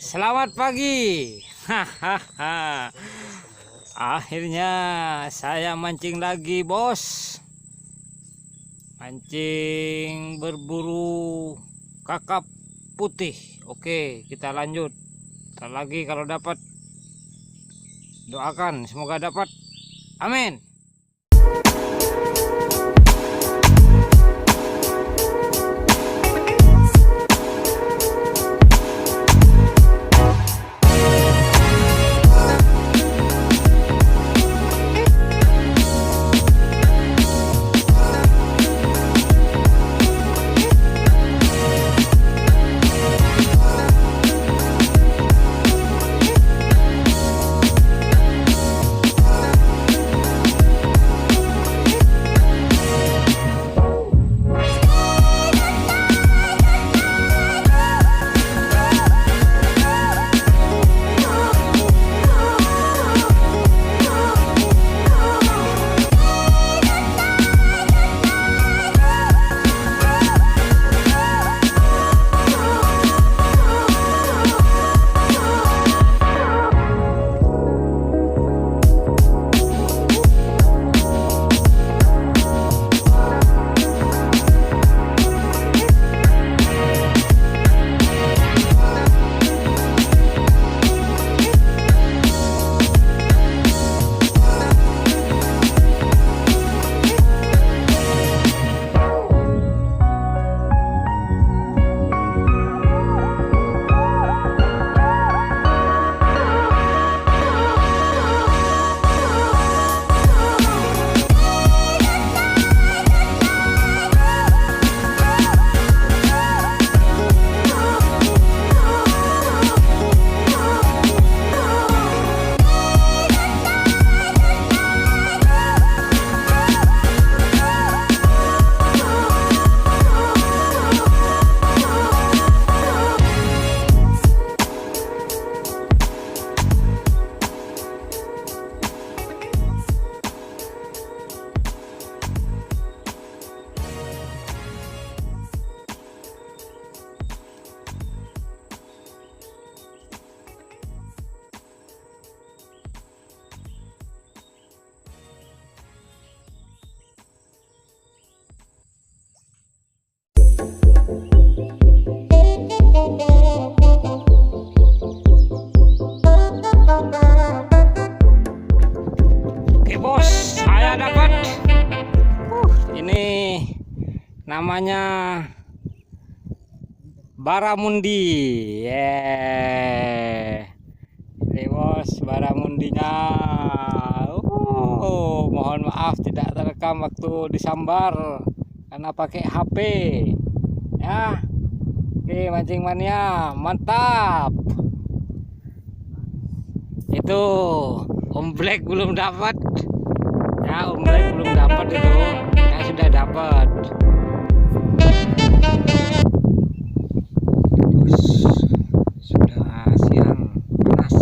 selamat pagi. Hahaha. Akhirnya saya mancing lagi, bos. Mancing berburu kakap putih. Oke, kita lanjut. Ntar lagi kalau dapat. Doakan semoga dapat. Amin. Namanya baramundi. Ini bos baramundinya. Mohon maaf tidak terekam waktu disambar karena pakai HP ya. Oke, mancing mania mantap. Itu omblek belum dapat ya, omblek belum dapat, itu yang sudah dapat. Sudah siang panas.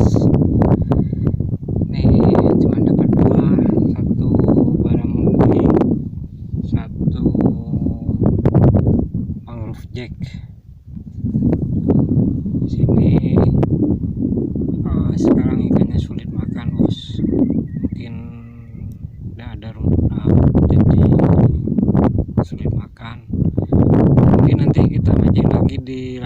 Nih cuma dapat dua, satu baramundi, satu mangrove jack. Di sini sekarang ikannya sulit makan, bos. Mungkin tidak ada rumput laut jadi sulit makan. Mungkin nanti kita mancing lagi di